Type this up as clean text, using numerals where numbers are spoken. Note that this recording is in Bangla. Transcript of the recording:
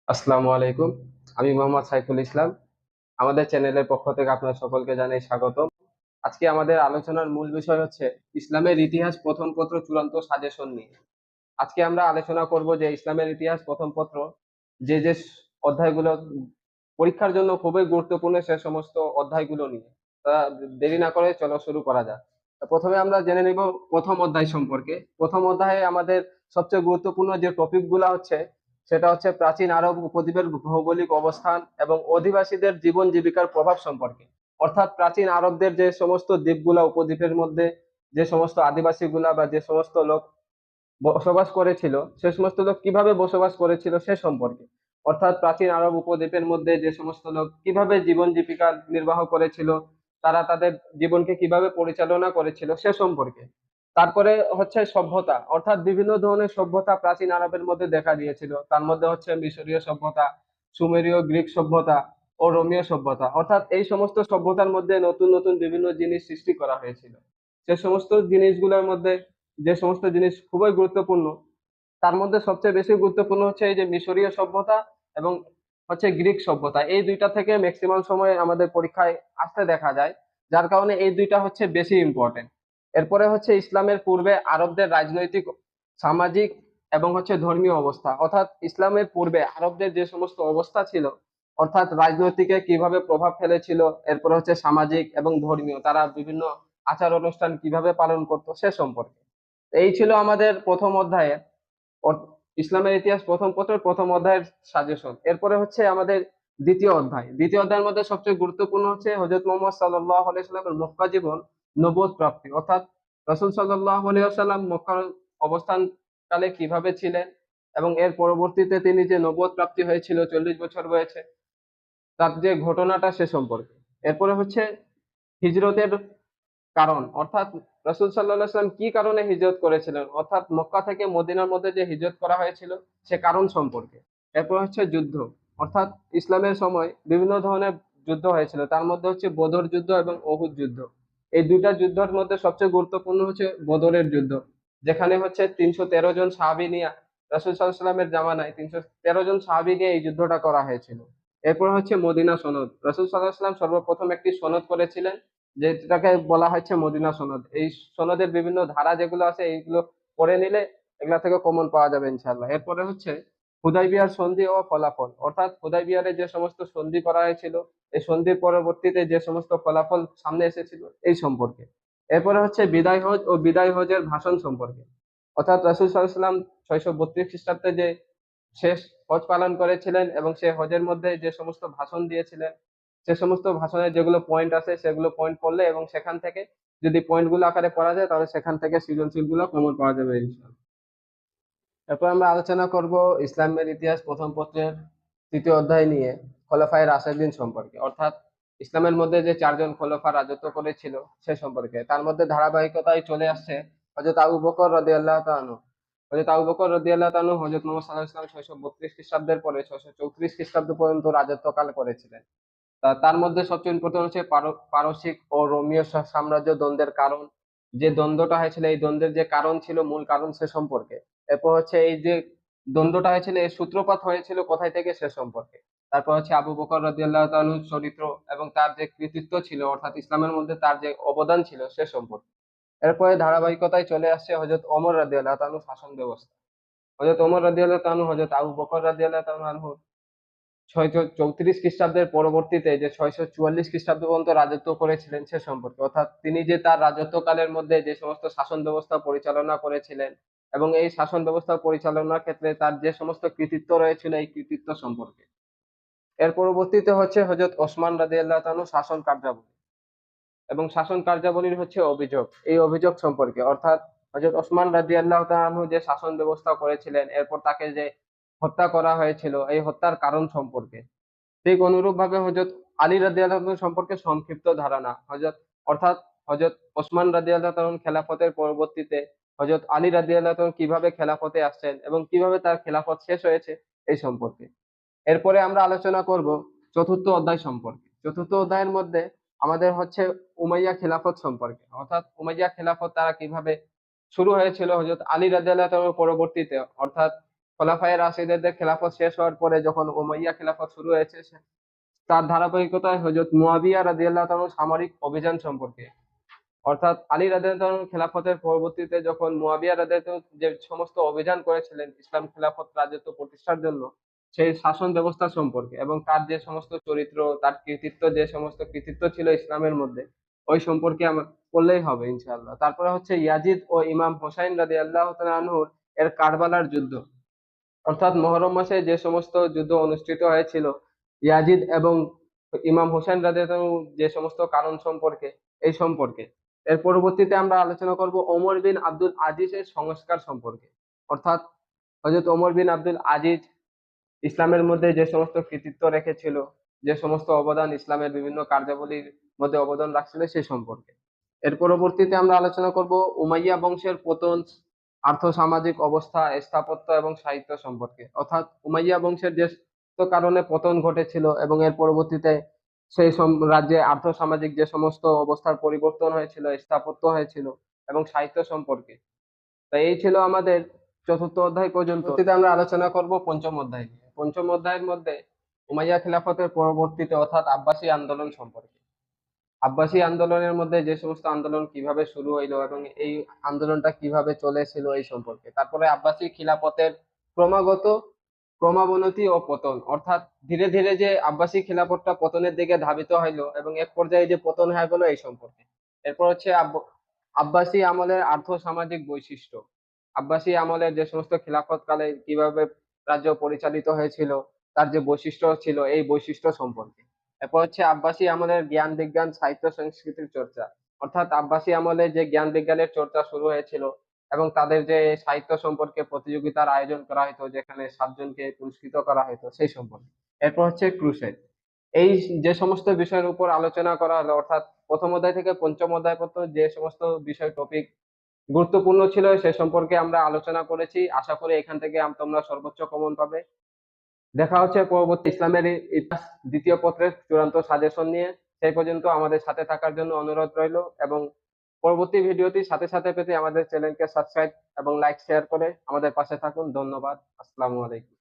আসসালামু আলাইকুম। আমি মোহাম্মদ সাইফুল ইসলাম। আমাদের চ্যানেলের পক্ষ থেকে আপনার সকলকে জানাই স্বাগতম। আজকে আমাদের আলোচনার মূল বিষয় হচ্ছে ইসলামের ইতিহাস প্রথম পত্র চূড়ান্ত সাজেশন নিয়ে। আজকে আমরা আলোচনা করব যে ইসলামের ইতিহাস প্রথম পত্র যে অধ্যায়গুলো পরীক্ষার জন্য খুবই গুরুত্বপূর্ণ সে সমস্ত অধ্যায়গুলো নিয়ে। তা দেরি না করে চলো শুরু করা যাক। প্রথমে আমরা জেনে নিব প্রথম অধ্যায় সম্পর্কে। প্রথম অধ্যায়ে আমাদের সবচেয়ে গুরুত্বপূর্ণ যে টপিক গুলা হচ্ছে সেটা হচ্ছে প্রাচীন আরব উপদ্বীপের ভৌগোলিক অবস্থান এবং অধিবাসীদের জীবন জীবিকার প্রভাব সম্পর্কে। অর্থাৎ প্রাচীন আরবদের যে সমস্ত দ্বীপগুলা উপদ্বীপের মধ্যে যে সমস্ত আদিবাসী গুলা বা যে সমস্ত লোক বসবাস করেছিল সে সমস্ত লোক কিভাবে বসবাস করেছিল সে সম্পর্কে। অর্থাৎ প্রাচীন আরব উপদ্বীপের মধ্যে যে সমস্ত লোক কিভাবে জীবন জীবিকা নির্বাহ করেছিল, তারা তাদের জীবনকে কিভাবে পরিচালনা করেছিল সে সম্পর্কে। তারপরে হচ্ছে সভ্যতা, অর্থাৎ বিভিন্ন ধরনের সভ্যতা প্রাচীন আরবের মধ্যে দেখা দিয়েছিল। তার মধ্যে হচ্ছে মিশরীয় সভ্যতা, সুমেরীয় গ্রিক সভ্যতা ও রোমীয় সভ্যতা। অর্থাৎ এই সমস্ত সভ্যতার মধ্যে নতুন নতুন বিভিন্ন জিনিস সৃষ্টি করা হয়েছিল। সে সমস্ত জিনিসগুলোর মধ্যে যে সমস্ত জিনিস খুবই গুরুত্বপূর্ণ, তার মধ্যে সবচেয়ে বেশি গুরুত্বপূর্ণ হচ্ছে এই যে মিশরীয় সভ্যতা এবং হচ্ছে গ্রিক সভ্যতা। এই দুইটা থেকে ম্যাক্সিমাম সময় আমাদের পরীক্ষায় আসতে দেখা যায়, যার কারণে এই দুইটা হচ্ছে বেশি ইম্পর্টেন্ট। এরপরে হচ্ছে ইসলামের পূর্বে আরবদের রাজনৈতিক, সামাজিক এবং হচ্ছে ধর্মীয় অবস্থা। অর্থাৎ ইসলামের পূর্বে আরবদের যে সমস্ত অবস্থা ছিল, অর্থাৎ রাজনৈতিকে কিভাবে প্রভাব ফেলেছিল, এরপরে হচ্ছে সামাজিক এবং ধর্মীয়, তারা বিভিন্ন আচার অনুষ্ঠান কিভাবে পালন করতো সে সম্পর্কে। এই ছিল আমাদের প্রথম অধ্যায়ে ইসলামের ইতিহাস প্রথম পত্রের প্রথম অধ্যায়ের সাজেশন। এরপরে হচ্ছে আমাদের দ্বিতীয় অধ্যায়। দ্বিতীয় অধ্যায়ের মধ্যে সবচেয়ে গুরুত্বপূর্ণ হচ্ছে হযরত মুহাম্মদ সাল্লাল্লাহু আলাইহি সাল্লামের মক্কা জীবন, নবুয়ত প্রাপ্তি। অর্থাৎ রাসূল সাল্লাল্লাহু আলাইহি ওয়াসাল্লাম মক্কার অবস্থান কালে কিভাবে ছিলেন এবং এর পরবর্তীতে তিনি যে নবুয়ত প্রাপ্তি হয়েছিল 40 বছর বয়সে, তার যে ঘটনাটা সে সম্পর্কে। এরপরে হচ্ছে হিজরতের কারণ, অর্থাৎ রাসূল সাল্লাল্লাহু আলাইহি ওয়াসাল্লাম কি কারণে হিজরত করেছিলেন, অর্থাৎ মক্কা থেকে মদিনার মধ্যে যে হিজরত করা হয়েছিল সে কারণ সম্পর্কে। এরপর হচ্ছে যুদ্ধ, অর্থাৎ ইসলামের সময় বিভিন্ন ধরনের যুদ্ধ হয়েছিল, তার মধ্যে হচ্ছে বদর যুদ্ধ এবং উহুদ যুদ্ধ। এই দুইটা যুদ্ধের মধ্যে সবচেয়ে গুরুত্বপূর্ণ হচ্ছে বদরের যুদ্ধ, যেখানে হচ্ছে 313 জন সাহাবী নিয়ে, রাসূল সাল্লাল্লাহু আলাইহি ওয়াসাল্লামের জামানায় 313 জন সাহাবী নিয়ে এই যুদ্ধটা করা হয়েছিল। এরপর হচ্ছে মদিনা সনদ, রাসূল সাল্লাল্লাহু আলাইহি ওয়াসাল্লাম সর্বপ্রথম একটি সনদ করেছিলেন, যেটাকে বলা হচ্ছে মদিনা সনদ। এই সনদের বিভিন্ন ধারা যেগুলো আছে এইগুলো পড়ে নিলে এগুলা থেকে কমন পাওয়া যাবে ইনশাআল্লাহ। এরপরে হচ্ছে হুদাইবিয়ার সন্ধি ও ফলাফল, অর্থাৎ হুদাইবিয়ারে যে সমস্ত সন্ধি করা হয়েছিল, এই সন্ধির পরবর্তীতে যে সমস্ত ফলাফল সামনে এসেছিল এই সম্পর্কে। এরপরে হচ্ছে বিদায় হজ ও বিদায় হজের ভাষণ সম্পর্কে। অর্থাৎ রাসূল সাল্লাল্লাহু আলাইহি ওয়াসাল্লাম 632 খ্রিস্টাব্দে যে শেষ হজ পালন করেছিলেন এবং সে হজের মধ্যে যে সমস্ত ভাষণ দিয়েছিলেন, সে সমস্ত ভাষণের যেগুলো পয়েন্ট আছে সেগুলো পয়েন্ট পড়লে এবং সেখান থেকে যদি পয়েন্ট গুলো আকারে পড়া যায় তাহলে সেখান থেকে সৃজনশীল গুলো কমন পাওয়া যাবে ইনশাআল্লাহ। এরপর আমরা আলোচনা করব ইসলামের ইতিহাস প্রথম পত্রের তৃতীয় অধ্যায় নিয়ে খোলাফায়ে রাশেদিন সম্পর্কে। অর্থাৎ ইসলামের মধ্যে যে চারজন খোলাফা রাজত্ব করেছিল সে সম্পর্কে। তার মধ্যে ধারাবাহিকতায় চলে আসছে হযরত আবু বকর রাদিয়াল্লাহু তাআলা আনহু। হযরত আবু বকর রাদিয়াল্লাহু তাআলা আনহু হযরত মুহাম্মদ সাল্লাল্লাহু আলাইহি ওয়াসাল্লাম 632 খ্রিস্টাব্দের পরে 634 খ্রিস্টাব্দ পর্যন্ত রাজত্বকাল করেছিলেন। তার মধ্যে সবচেয়ে ইম্পর্টেন্ট হচ্ছে পারসিক ও রোমীয় সাম্রাজ্য দ্বন্দ্বের কারণ, যে দ্বন্দ্বটা হয়েছিল এই দ্বন্দ্বের যে কারণ ছিল, মূল কারণ সে সম্পর্কে। এরপর হচ্ছে এই যে দ্বন্দ্বটা হয়েছিল এর সূত্রপাত হয়েছিল কোথায় থেকে সে সম্পর্কে। তারপর হচ্ছে আবু বকর রাদিয়াল্লাহু তাআলার চরিত্র এবং তার যে কৃতিত্ব ছিল, অর্থাৎ ইসলামের মধ্যে তার যে অবদান ছিল সে সম্পর্কে। এরপরে ধারাবাহিকতায় চলে আসছে হযরত ওমর রাদিয়াল্লাহু তাআলার শাসন ব্যবস্থা। হযরত ওমর রাদিয়াল্লাহু তাআলা হযরত আবু বকর রাদিয়াল্লাহু তাআলা 634 খ্রিস্টাব্দের পরবর্তীতে যে 644 খ্রিস্টাব্দ পর্যন্ত রাজত্ব করেছিলেন সে সম্পর্কে। অর্থাৎ তিনি যে তার রাজত্বকালের মধ্যে যে সমস্ত শাসন ব্যবস্থা পরিচালনা করেছিলেন এবং এই শাসন ব্যবস্থা পরিচালনার ক্ষেত্রে তার যে সমস্ত কৃতিত্ব রয়েছিল এই কৃতিত্ব সম্পর্কে। এর পরবর্তীতে হচ্ছে হযরত ওসমান রাদিয়াল্লাহু তাআলা শাসন কার্যাবলী এবং শাসন কার্যাবলীর হচ্ছে অভিযোগ, এই অভিযোগ সম্পর্কে। অর্থাৎ হযরত ওসমান রাদিয়াল্লাহু তাআলা আনহু যে শাসন ব্যবস্থা করেছিলেন, এরপর তাকে যে হত্যা করা হয়েছিল এই হত্যার কারণ সম্পর্কে। ঠিক অনুরূপভাবে হযরত আলী রাদিয়াল্লাহু তাআলা সম্পর্কে সংক্ষিপ্ত ধারণা। অর্থাৎ হযরত ওসমান রাদিয়াল্লাহু তাআলা খেলাফতের পরবর্তীতে হযরত আলী রাদিয়াল্লাহু তাআলা কিভাবে খেলাফতে আসছেন এবং কিভাবে তার খেলাফত শেষ হয়েছে এই সম্পর্কে। এরপরে আমরা আলোচনা করব চতুর্থ অধ্যায় সম্পর্কে। চতুর্থ অধ্যায়ের মধ্যে আমাদের হচ্ছে উমাইয়া খেলাফত সম্পর্কে। অর্থাৎ উমাইয়া খেলাফত তারা কিভাবে শুরু হয়েছিল হযরত আলী রাদিয়াল্লাহু তাআলার পরবর্তীতে। অর্থাৎ খোলাফায়ে রাশিদদের খেলাফত শেষ হওয়ার পরে যখন উমাইয়া খেলাফত শুরু হয়েছে, তার ধারাবাহিকতায় হযরত মুয়াবিয়া রাদিয়াল্লাহু তাআলা সামরিক অভিযান সম্পর্কে, অর্থাৎ আলী রাদিয়াল্লাহু তাআলা খেলাফতের পরবর্তীতে যখন মুয়াবিয়া রাদিয়াল্লাহু তাআলা যে সমস্ত অভিযান করেছিলেন ইসলাম খেলাফত রাজত্ব প্রতিষ্ঠার জন্য, সেই শাসন ব্যবস্থা সম্পর্কে এবং তার যে সমস্ত চরিত্র, তার কৃতিত্ব, যে সমস্ত কৃতিত্ব ছিল ইসলামের মধ্যে, ওই সম্পর্কে আমরা বললেই হবে ইনশাআল্লাহ। তারপরে হচ্ছে ইয়াজিদ ও ইমাম হোসাইন রাদিয়াল্লাহু তাআলা আনহুর এর কারবালার যুদ্ধ, অর্থাৎ মহরম মাসে যে সমস্ত যুদ্ধ অনুষ্ঠিত হয়েছিল ইয়াজিদ এবং ইমাম হোসেন রাদিয়াল্লাহু আনহু যে সমস্ত কারণ সম্পর্কে, এই সম্পর্কে। এর পরবর্তীতে আমরা আলোচনা করব ওমর বিন আব্দুল আজিজের সংস্কার সম্পর্কে, অর্থাৎ হযরত ওমর বিন আব্দুল আজিজ ইসলামের মধ্যে যে সমস্ত কৃতিত্ব রেখেছিল, যে সমস্ত অবদান ইসলামের বিভিন্ন কার্যাবলীর মধ্যে অবদান রাখছিল সেই সম্পর্কে। এর পরবর্তীতে আমরা আলোচনা করব উমাইয়া বংশের পতন, আর্থ সামাজিক অবস্থা, স্থাপত্য এবং সাহিত্য সম্পর্কে, অর্থাৎ উমাইয়া বংশের যে সমস্ত কারণে পতন ঘটেছিল এবং এর পরবর্তীতে সেই রাজ্যে আর্থ সামাজিক যে সমস্ত অবস্থার পরিবর্তন হয়েছিল, স্থাপত্য হয়েছিল এবং সাহিত্য সম্পর্কে। তাই এই ছিল আমাদের চতুর্থ অধ্যায় পর্যন্ত। পরবর্তীতে আমরা আলোচনা করব পঞ্চম অধ্যায় নিয়ে। পঞ্চম অধ্যায়ের মধ্যে উমাইয়া খিলাফতের পরবর্তীতে অর্থাৎ আব্বাসী আন্দোলন সম্পর্কে। আব্বাসী আন্দোলনের মধ্যে যে সমস্ত আন্দোলন কিভাবে শুরু হইলো এবং এই আন্দোলনটা কিভাবে চলেছিল এই সম্পর্কে। তারপরে আব্বাসী খিলাফতের ক্রমাগত ক্রমাবনতি ও পতন, অর্থাৎ ধীরে ধীরে যে আব্বাসী খিলাফতটা পতনের দিকে ধাবিত হইলো এবং এক পর্যায়ে যে পতন হয়ে গেল এই সম্পর্কে। এরপর হচ্ছে আব্বাসী আমলের আর্থ সামাজিক বৈশিষ্ট্য, আব্বাসী আমলের যে সমস্ত খিলাফত কালে কিভাবে রাজ্য পরিচালিত হয়েছিল, তার যে বৈশিষ্ট্য ছিল এই বৈশিষ্ট্য সম্পর্কে। এরপর হচ্ছে আব্বাসী আমলের জ্ঞান বিজ্ঞান সাহিত্য সংস্কৃতির চর্চা, অর্থাৎ আব্বাসী আমলে যে জ্ঞান বিজ্ঞানের চর্চা শুরু হয়েছিল এবং তাদের যে সাহিত্য সম্পর্কে প্রতিযোগিতার আয়োজন করা হতো, যেখানে 7 জনকে পুরস্কৃত করা হতো সেই সম্পর্কে। এরপর হচ্ছে ক্রুসেড। এই যে সমস্ত বিষয়ের উপর আলোচনা করা হলো, অর্থাৎ প্রথম অধ্যায় থেকে পঞ্চম অধ্যায় পর্যন্ত যে সমস্ত বিষয় টপিক গুরুত্বপূর্ণ ছিল সে সম্পর্কে আমরা আলোচনা করেছি। আশা করি এখান থেকে তোমরা সর্বোচ্চ কমন পাবে। দেখা হচ্ছে পরবর্তী ইসলামের ইতিহাস দ্বিতীয় পত্রের চূড়ান্ত সাজেশন নিয়ে। সেই পর্যন্ত আমাদের সাথে থাকার জন্য অনুরোধ রইলো এবং পরবর্তী ভিডিওটি সাথে সাথে পেতে আমাদের চ্যানেলকে সাবস্ক্রাইব এবং লাইক শেয়ার করে আমাদের পাশে থাকুন। ধন্যবাদ। আসসালামু আলাইকুম।